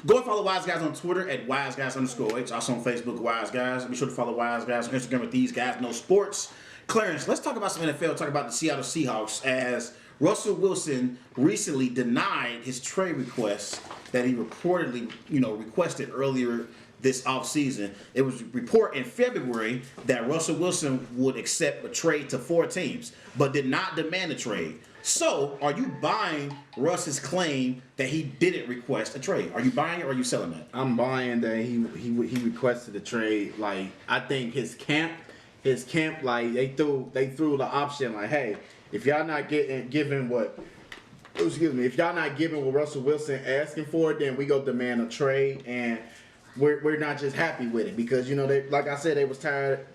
Go and follow Wise Guys on Twitter at WiseGuys_H. Also on Facebook, Wise Guys. Be sure to follow Wise Guys on Instagram with These Guys Know Sports. Clarence, let's talk about some NFL. Talk about the Seattle Seahawks as Russell Wilson recently denied his trade request that he reportedly, requested earlier this offseason. It was a report in February that Russell Wilson would accept a trade to 4 teams, but did not demand a trade. So, are you buying Russ's claim that he didn't request a trade? Are you buying it or are you selling it? I'm buying that he requested a trade. Like, I think his camp, like they threw the option like, hey, if y'all not giving what Russell Wilson asking for, then we go demand a trade, and we're not just happy with it because they, like I said, they was tired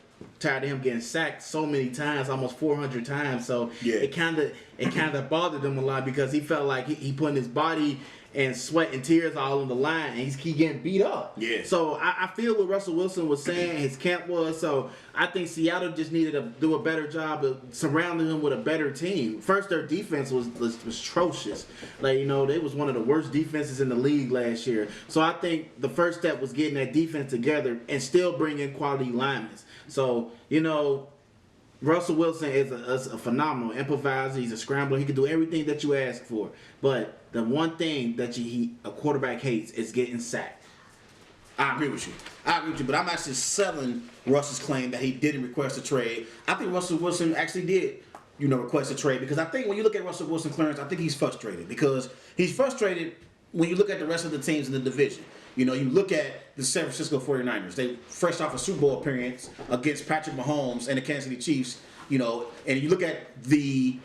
of him getting sacked so many times, almost 400 times. So yeah. it kind of bothered him a lot because he felt like he putting his body and sweat and tears all on the line, and he's getting beat up. Yeah. So I feel what Russell Wilson was saying, his camp was. So I think Seattle just needed to do a better job of surrounding him with a better team. First, their defense was atrocious. Like, they was one of the worst defenses in the league last year. So I think the first step was getting that defense together and still bringing quality linemen. So, Russell Wilson is a phenomenal improviser. He's a scrambler. He can do everything that you ask for. But the one thing that a quarterback hates is getting sacked. I agree with you, but I'm actually selling Russ's claim that he didn't request a trade. I think Russell Wilson actually did, request a trade because I think when you look at Russell Wilson, Clarence, I think he's frustrated because he's frustrated when you look at the rest of the teams in the division. You look at the San Francisco 49ers. They fresh off a Super Bowl appearance against Patrick Mahomes and the Kansas City Chiefs, and you look at the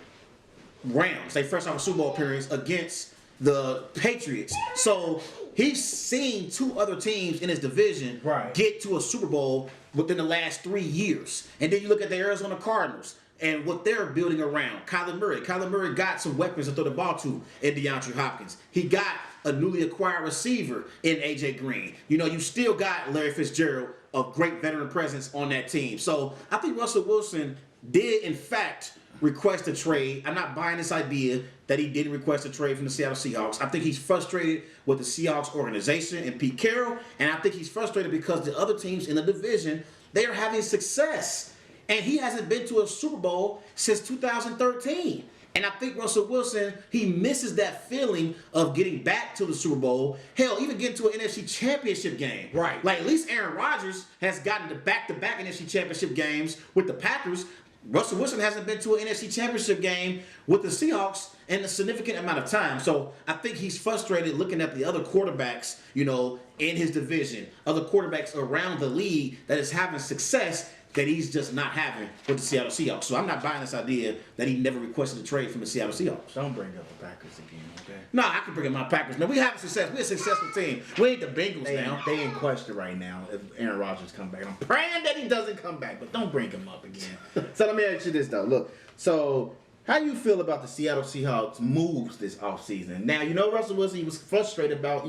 Rams. They fresh off a Super Bowl appearance against the Patriots. So he's seen 2 other teams in his division get to a Super Bowl within the last 3 years. And then you look at the Arizona Cardinals and what they're building around. Kyler Murray. Kyler Murray got some weapons to throw the ball to in DeAndre Hopkins. He got a newly acquired receiver in A.J. Green. You still got Larry Fitzgerald, a great veteran presence on that team. So I think Russell Wilson did, in fact, request a trade. I'm not buying this idea that he didn't request a trade from the Seattle Seahawks. I think he's frustrated with the Seahawks organization and Pete Carroll, and I think he's frustrated because the other teams in the division, they are having success. And he hasn't been to a Super Bowl since 2013. And I think Russell Wilson, he misses that feeling of getting back to the Super Bowl. Hell, even getting to an NFC Championship game. Right. Like, at least Aaron Rodgers has gotten to back-to-back NFC Championship games with the Packers. Russell Wilson hasn't been to an NFC Championship game with the Seahawks in a significant amount of time. So I think he's frustrated looking at the other quarterbacks, in his division, other quarterbacks around the league that is having success that he's just not having with the Seattle Seahawks. So I'm not buying this idea that he never requested a trade from the Seattle Seahawks. Don't bring up the Packers again, okay? No, I can bring up my Packers. Man, we have success. We're a successful team. We ain't the Bengals now. They in question right now if Aaron Rodgers come back. I'm praying that he doesn't come back, but don't bring him up again. So let me ask you this, though. Look, so how do you feel about the Seattle Seahawks moves this offseason? Now, Russell Wilson, he was frustrated about,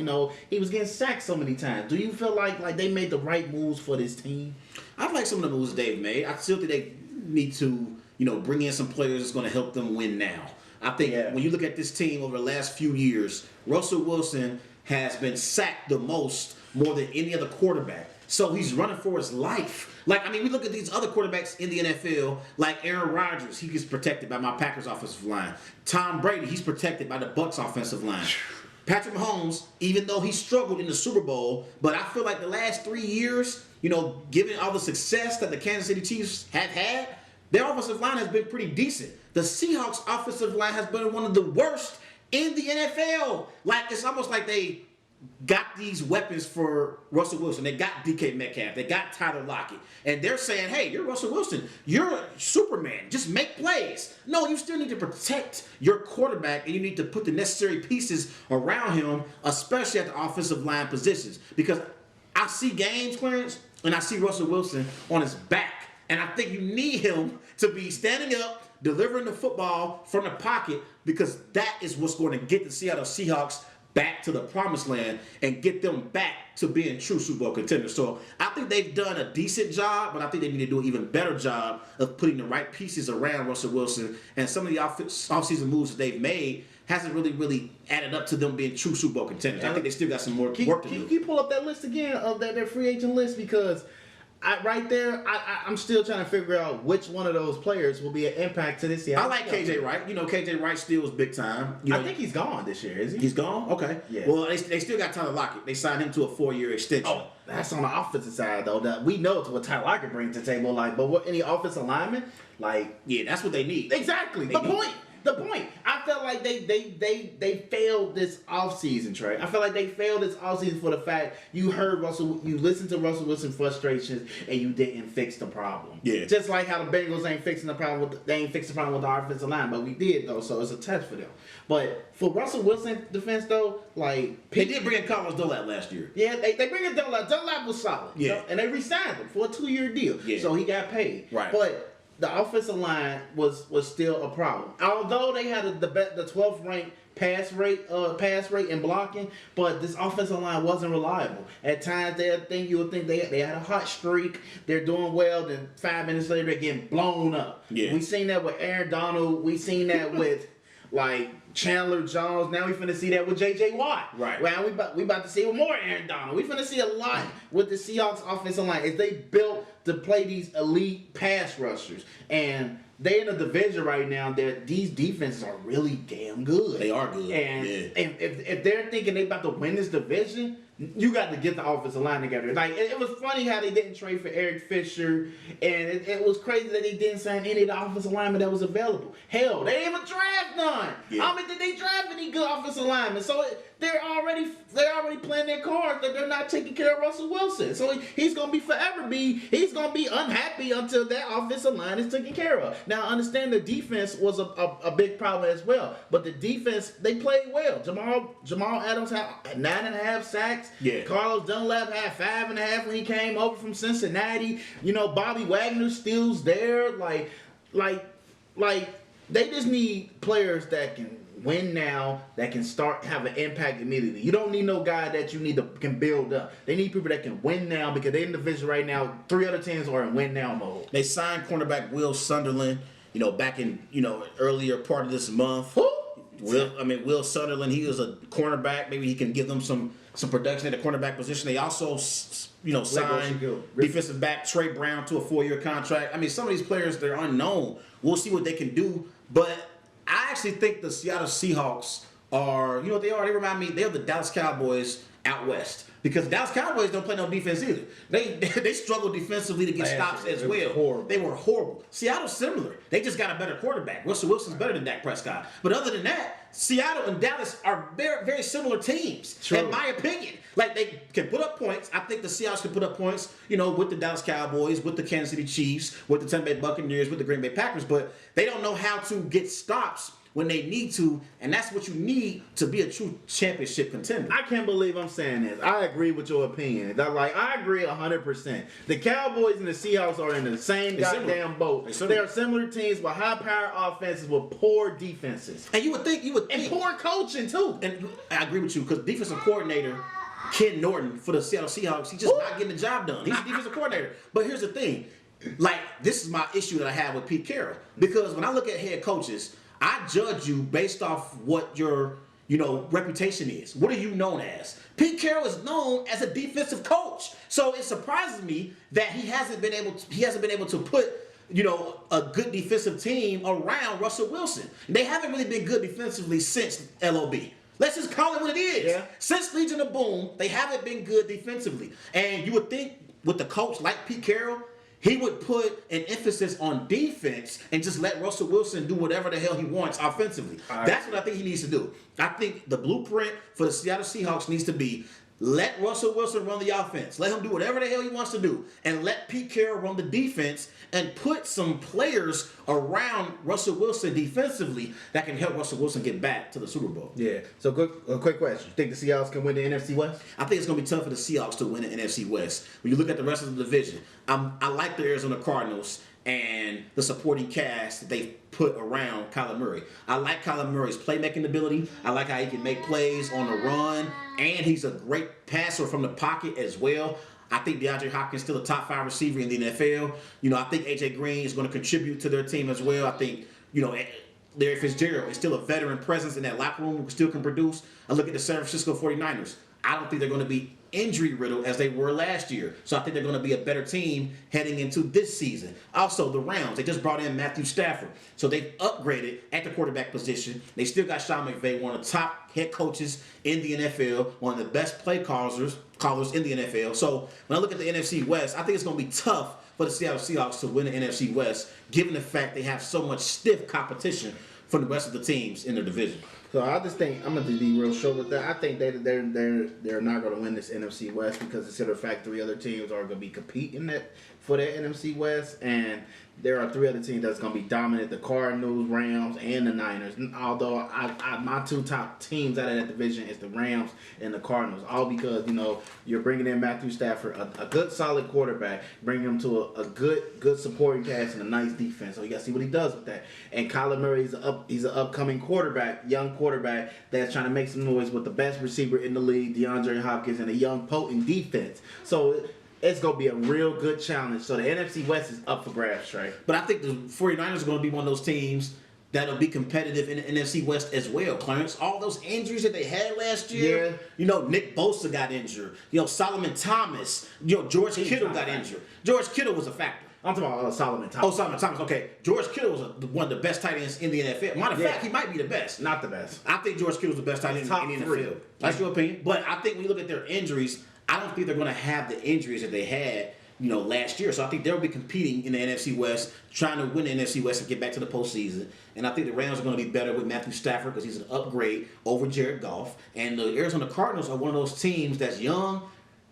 he was getting sacked so many times. Do you feel like they made the right moves for this team? I like some of the moves they've made. I still think they need to, bring in some players that's going to help them win now. I think when you look at this team over the last few years, Russell Wilson has been sacked the most, more than any other quarterback. So he's running for his life. We look at these other quarterbacks in the NFL, like Aaron Rodgers. He gets protected by my Packers offensive line. Tom Brady, he's protected by the Bucs offensive line. Patrick Mahomes, even though he struggled in the Super Bowl, but I feel like the last 3 years, given all the success that the Kansas City Chiefs have had, their offensive line has been pretty decent. The Seahawks offensive line has been one of the worst in the NFL. It's almost like they got these weapons for Russell Wilson. They got DK Metcalf. They got Tyler Lockett. And they're saying, hey, you're Russell Wilson. You're Superman. Just make plays. No, you still need to protect your quarterback, and you need to put the necessary pieces around him, especially at the offensive line positions. Because I see games, Clarence, and I see Russell Wilson on his back. And I think you need him to be standing up, delivering the football from the pocket, because that is what's going to get the Seattle Seahawks back to the promised land and get them back to being true Super Bowl contenders. So I think they've done a decent job, but I think they need to do an even better job of putting the right pieces around Russell Wilson. And some of the offseason moves that they've made hasn't really added up to them being true Super Bowl contenders. I think they still got some more work to do. Can you pull up that list again of their free agent list? Because I'm still trying to figure out which one of those players will be an impact to this year. I like KJ Wright. KJ Wright still is big time. I think he's gone this year, is he? He's gone? Okay. Yeah. Well, they still got Tyler Lockett. They signed him to a 4-year extension. Oh, that's on the offensive side, though. That we know what Tyler Lockett brings to the table. But what any offensive lineman? Yeah, that's what they need. Exactly. The point. I felt like they failed this offseason, Trey. I felt like they failed this offseason for the fact you listened to Russell Wilson's frustrations and you didn't fix the problem. Yeah. Just like how the Bengals ain't fixing the problem with the offensive line, but we did though, so it's a test for them. But for Russell Wilson defense though, they did bring in Carlos Dunlap last year. Yeah, they bring in Dunlap. Dunlap was solid. Yeah. And they re-signed him for a 2-year deal. Yeah. So he got paid. Right. But the offensive line was still a problem. Although they had the 12th ranked pass rate in blocking, but this offensive line wasn't reliable. At times you would think they had a hot streak, they're doing well, then 5 minutes later they're getting blown up. Yeah. We seen that with Aaron Donald, we seen that with Chandler Jones. Now we finna see that with J.J. Watt. Right. Well, we about to see more Aaron Donald. We finna see a lot with the Seahawks offensive line. Is they built to play these elite pass rushers, and they in a division right now that these defenses are really damn good. They are good. And yeah. if they're thinking they about to win this division, you got to get the offensive line together. It was funny how they didn't trade for Eric Fisher, and it was crazy that they didn't sign any of the offensive linemen that was available. Hell, they didn't even draft none. Yeah. I mean, did they draft any good offensive linemen? So they're already playing their cards that they're not taking care of Russell Wilson. So he's gonna be unhappy until that offensive line is taken care of. Now, I understand the defense was a big problem as well, but the defense, they played well. Jamal Adams had 9.5 sacks. Yeah. Carlos Dunlap had 5.5 when he came over from Cincinnati. Bobby Wagner still's there. They just need players that can win now, that can have an impact immediately. You don't need no guy that can build up. They need people that can win now because they're in the division right now. 3 other teams are in win now mode. They signed cornerback Will Sunderland, back in, earlier part of this month. Who? Will Sunderland, he was a cornerback. Maybe he can give them some production at the cornerback position. They also, signed defensive back Trey Brown to a 4-year contract. Some of these players, they're unknown. We'll see what they can do. But I actually think the Seattle Seahawks are, what they are? They remind me, they're the Dallas Cowboys out west. Because the Dallas Cowboys don't play no defense either. They struggle defensively to get stops as well. They were horrible. Seattle's similar. They just got a better quarterback. Russell Wilson's better than Dak Prescott. But other than that, Seattle and Dallas are very, very similar teams, in my opinion. They can put up points. I think the Seahawks can put up points, with the Dallas Cowboys, with the Kansas City Chiefs, with the Tampa Bay Buccaneers, with the Green Bay Packers. But they don't know how to get stops when they need to, and that's what you need to be a true championship contender. I can't believe I'm saying this. I agree with your opinion. I agree 100%. The Cowboys and the Seahawks are in the same goddamn boat. They are similar teams with high-power offenses with poor defenses. And you would think, and poor coaching too. And I agree with you because defensive coordinator Ken Norton for the Seattle Seahawks, he's just not getting the job done. He's a defensive coordinator. But here's the thing, this is my issue that I have with Pete Carroll, because when I look at head coaches, I judge you based off what your, reputation is. What are you known as? Pete Carroll is known as a defensive coach. So it surprises me that he hasn't been able to put, a good defensive team around Russell Wilson. They haven't really been good defensively since LOB. Let's just call it what it is. Yeah. Since Legion of Boom, they haven't been good defensively. And you would think with the coach like Pete Carroll, he would put an emphasis on defense and just let Russell Wilson do whatever the hell he wants offensively. That's what I think he needs to do. I think the blueprint for the Seattle Seahawks needs to be let Russell Wilson run the offense. Let him do whatever the hell he wants to do. And let Pete Carroll run the defense and put some players around Russell Wilson defensively that can help Russell Wilson get back to the Super Bowl. Yeah. So a quick question. You think the Seahawks can win the NFC West? I think it's going to be tough for the Seahawks to win the NFC West. When you look at the rest of the division, I like the Arizona Cardinals and the supporting cast that they put around Kyler Murray. I like Kyler Murray's playmaking ability. I like how he can make plays on the run, and he's a great passer from the pocket as well. I think DeAndre Hopkins is still a top 5 receiver in the NFL. I think AJ Green is going to contribute to their team as well. I think, Larry Fitzgerald is still a veteran presence in that locker room who still can produce. I look at the San Francisco 49ers. I don't think they're going to be injury riddled as they were last year. So I think they're going to be a better team heading into this season. Also, the Rams, they just brought in Matthew Stafford. So they've upgraded at the quarterback position. They still got Sean McVay, one of the top head coaches in the NFL, one of the best play callers in the NFL. So when I look at the NFC West, I think it's going to be tough for the Seattle Seahawks to win the NFC West, given the fact they have so much stiff competition from the rest of the teams in their division. So I just think I'm gonna be real short with that. I think they're not gonna win this NFC West because consider the fact 3 other teams are gonna be competing for that NFC West, and there are 3 other teams that's gonna be dominant: the Cardinals, Rams, and the Niners. Although my 2 top teams out of that division is the Rams and the Cardinals, all because you're bringing in Matthew Stafford, a good solid quarterback, bringing him to a good supporting cast and a nice defense. So you gotta see what he does with that. And Kyler Murray he's an upcoming quarterback, young quarterback that's trying to make some noise with the best receiver in the league, DeAndre Hopkins, and a young potent defense. So it's going to be a real good challenge. So the NFC West is up for grabs, Trey. But I think the 49ers are going to be one of those teams that'll be competitive in the NFC West as well, Clarence. All those injuries that they had last year. Yeah. Nick Bosa got injured. Solomon Thomas. George Kittle got injured. George Kittle was a factor. I'm talking about Solomon Thomas. Oh, Solomon Thomas. Okay. George Kittle was one of the best tight ends in the NFL. Matter of fact, he might be the best. Not the best. I think George Kittle's the best tight end in the NFL. That's your opinion. But I think when you look at their injuries, I don't think they're going to have the injuries that they had, last year. So I think they'll be competing in the NFC West, trying to win the NFC West and get back to the postseason. And I think the Rams are going to be better with Matthew Stafford because he's an upgrade over Jared Goff. And the Arizona Cardinals are one of those teams that's young,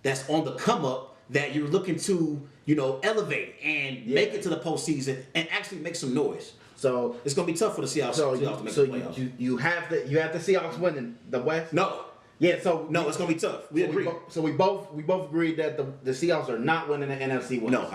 that's on the come up, that you're looking to, elevate and make it to the postseason and actually make some noise. So it's going to be tough for the Seahawks to make the playoffs. You have the Seahawks winning the West? No. Yeah, so no, it's gonna be tough. We agree. We both agreed that the Seahawks are not winning the NFC West. No,